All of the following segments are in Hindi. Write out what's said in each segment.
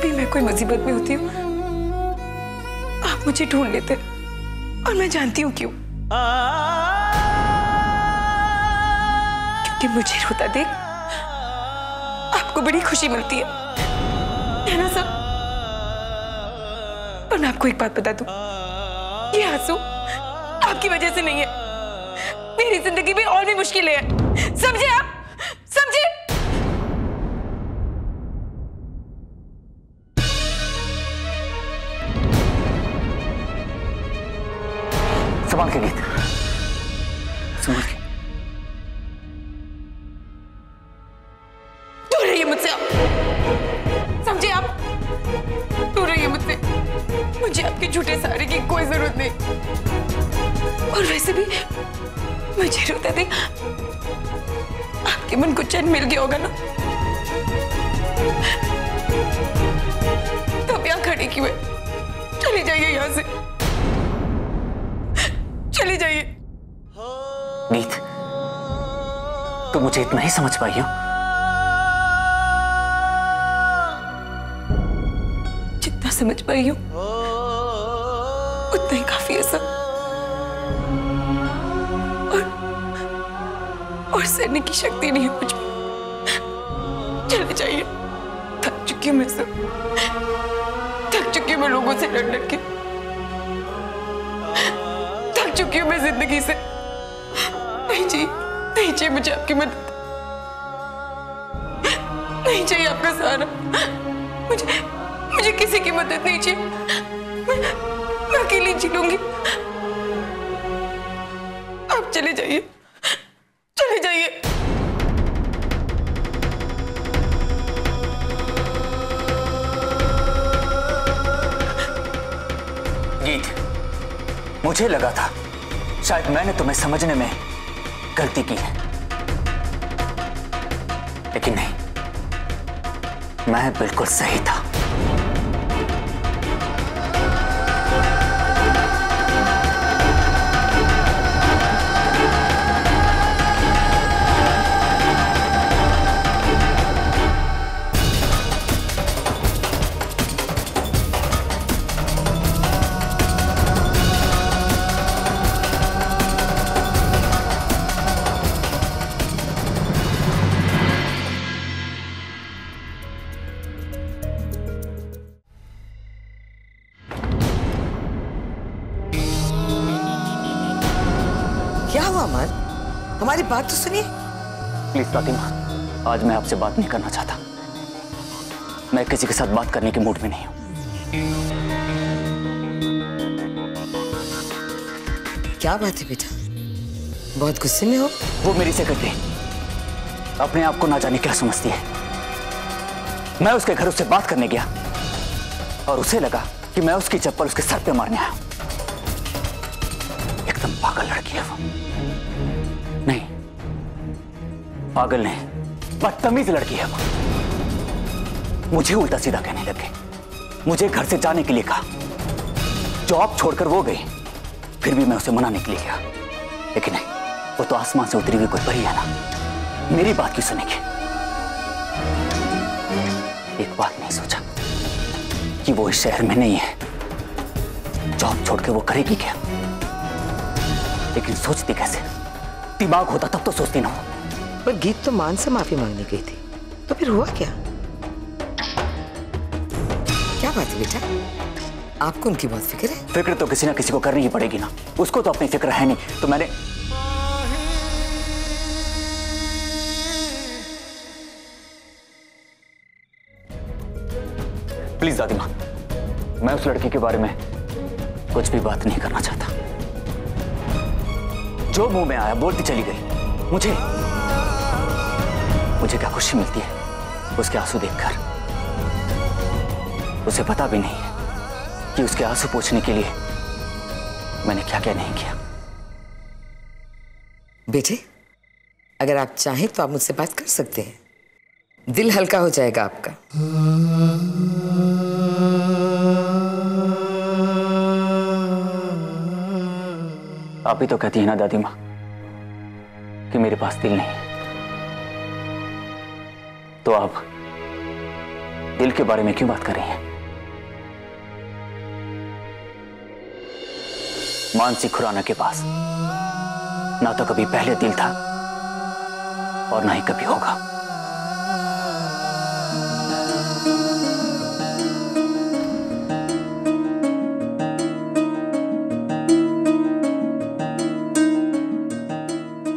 भी मैं कोई मुसीबत में होती हूँ आप मुझे ढूंढ लेते और मैं जानती हूँ क्यों। क्योंकि मुझे रोता देख आपको बड़ी खुशी मिलती है ना सब। और मैं आपको एक बात बता दूं, ये आंसू आपकी वजह से नहीं है, मेरी जिंदगी में और भी मुश्किलें हैं, समझे आप? समझे? संभाल के गीत, संभाल के। दूर रहिए मुझसे आप, समझे आप? दूर रहिए मुझसे, मुझे आपके झूठे सहारे की कोई जरूरत नहीं। और वैसे भी मुझे रोता देख आपके मन को चैन मिल गया होगा ना, तो अब यहाँ खड़े क्यों है? चली जाइए यहाँ से, चली जाइए। गीत, तो मुझे इतना ही समझ पाई हो? जितना समझ पाई हूँ उतना ही काफी है सब। और सहने की शक्ति नहीं है मुझ में। चले जाइए, थक चुकी हूँ मैं सब, थक चुकी हूँ मैं लोगों से लड़ लड़ के, थक चुकी हूँ मैं जिंदगी से। नहीं चाहिए, नहीं चाहिए मुझे आपकी मदद, नहीं चाहिए आपका सहारा, मुझे किसी की मदद नहीं चाहिए। मैं अकेली जी लूंगी। आप चले जाइए, चले जाइए। गीत, मुझे लगा था शायद मैंने तुम्हें समझने में गलती की है, लेकिन नहीं, मैं बिल्कुल सही था। क्या हुआ अमन? हमारी बात तो सुनिए। प्लीज फातिमा, आज मैं आपसे बात नहीं करना चाहता। मैं किसी के साथ बात करने के मूड में नहीं हूं। क्या बात है बेटा, बहुत गुस्से में हो? वो मेरी सेक्रेटरी अपने आप को ना जाने क्या समझती है। मैं उसके घर उससे बात करने गया और उसे लगा कि मैं उसकी चप्पल उसके सर पे मारने आया। एकदम पागल लड़की है वो। नहीं, पागल नहीं, बदतमीज लड़की है वो। मुझे उल्टा सीधा कहने लगे, मुझे घर से जाने के लिए कहा। जॉब छोड़कर वो गई, फिर भी मैं उसे मनाने के लिए गया, लेकिन नहीं, वो तो आसमान से उतरी हुई कोई परी है ना, मेरी बात क्यों सुनेगी? एक बात नहीं सोचा कि वो इस शहर में नहीं है, जॉब छोड़ के वो करेगी क्या? लेकिन सोचती कैसे? दिमाग होता तब तो सोचती ना हो। पर गीत तो मान से माफी मांगने गई थी, तो फिर हुआ क्या? क्या बात है बेटा, आपको उनकी बहुत फिक्र है? फिक्र तो किसी ना किसी को करनी ही पड़ेगी ना, उसको तो अपनी फिक्र है नहीं, तो मैंने प्लीज दादी माँ, मैं उस लड़की के बारे में कुछ भी बात नहीं करना चाहता। जो मुंह में आया बोलती चली गई। मुझे क्या खुशी मिलती है उसके आंसू देखकर? उसे पता भी नहीं है कि उसके आंसू पोंछने के लिए मैंने क्या क्या नहीं किया। बेटे, अगर आप चाहें तो आप मुझसे बात कर सकते हैं, दिल हल्का हो जाएगा आपका। आप ही तो कहती है ना दादी माँ कि मेरे पास दिल नहीं है, तो आप दिल के बारे में क्यों बात कर रही हैं? मानसी खुराना के पास ना तो कभी पहले दिल था और ना ही कभी होगा।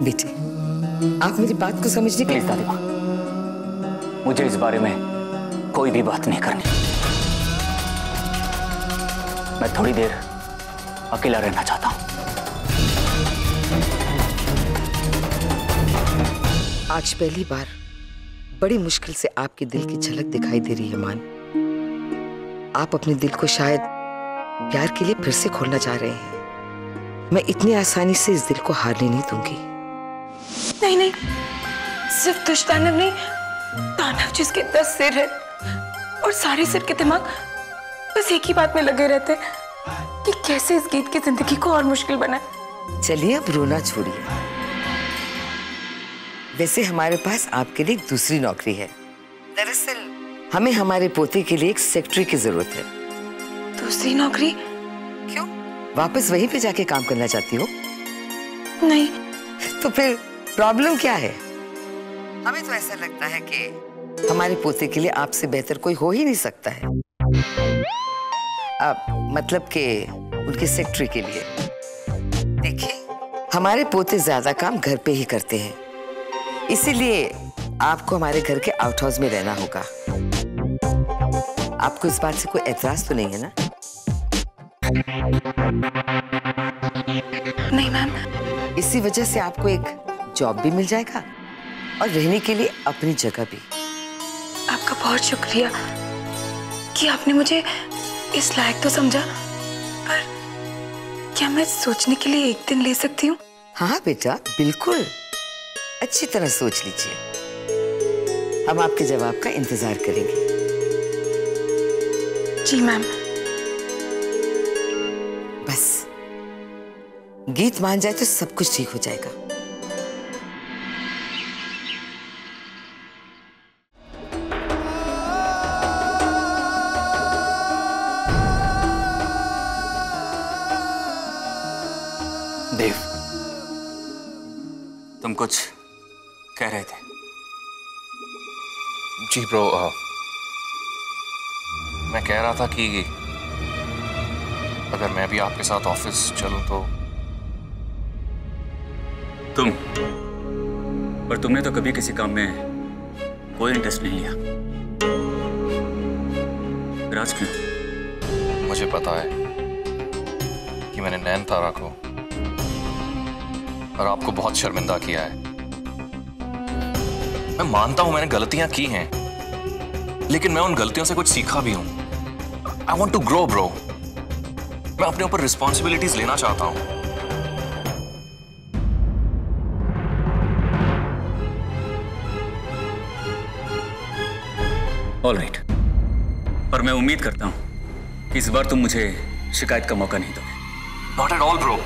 बेटे, आप मेरी बात को समझने के प्लीज दादी माँ, मुझे इस बारे में कोई भी बात नहीं करनी। मैं थोड़ी देर अकेला रहना चाहता हूं। आज पहली बार बड़ी मुश्किल से आपके दिल की झलक दिखाई दे रही है मान। आप अपने दिल को शायद प्यार के लिए फिर से खोलना चाह रहे हैं। मैं इतनी आसानी से इस दिल को हारने नहीं दूंगी। नहीं नहीं, सिर्फ तुझ दानव नहीं, दानव जिसके 10 सिर है और सारे सिर के दिमाग बस एक ही बात में लगे रहते कि कैसे इस गीत की जिंदगी को और मुश्किल बनाए। चलिए अब रोना छोड़िए। वैसे हमारे पास आपके लिए एक दूसरी नौकरी है। दरअसल हमें हमारे पोते के लिए एक सेक्रेटरी की जरूरत है। दूसरी नौकरी? क्यों, वापस वहीं पे जाके काम करना चाहती हो? नहीं। तो फिर प्रॉब्लम क्या है? हमें तो ऐसा लगता है कि हमारे पोते के लिए आपसे बेहतर कोई हो ही नहीं सकता है। मतलब कि उनके सेक्रेटरी के लिए। देखिए, हमारे पोते ज्यादा काम घर पे ही करते हैं, इसीलिए आपको हमारे घर के आउट हाउस में रहना होगा। आपको इस बात से कोई एतराज तो नहीं है ना? नहीं मैम। इसी वजह से आपको एक जॉब भी मिल जाएगा और रहने के लिए अपनी जगह भी। आपका बहुत शुक्रिया कि आपने मुझे इस लायक तो समझा, पर क्या मैं सोचने के लिए एक दिन ले सकती हूँ? हाँ बेटा, बिल्कुल, अच्छी तरह सोच लीजिए। हम आपके जवाब का इंतजार करेंगे। जी मैम। बस गीत मान जाए तो सब कुछ ठीक हो जाएगा। देव, तुम कुछ कह रहे थे? जी ब्रो, मैं कह रहा था कि अगर मैं भी आपके साथ ऑफिस चलूं तो। पर तुमने तो कभी किसी काम में कोई इंटरेस्ट नहीं लिया। राज क्यों? मुझे पता है कि मैंने नैनतारा को और आपको बहुत शर्मिंदा किया है। मैं मानता हूं मैंने गलतियां की हैं, लेकिन मैं उन गलतियों से कुछ सीखा भी हूं। I want to grow bro. मैं अपने ऊपर रिस्पॉन्सिबिलिटीज लेना चाहता हूं। ऑलराइट, पर मैं उम्मीद करता हूं कि इस बार तुम मुझे शिकायत का मौका नहीं दोगे। Not at all bro.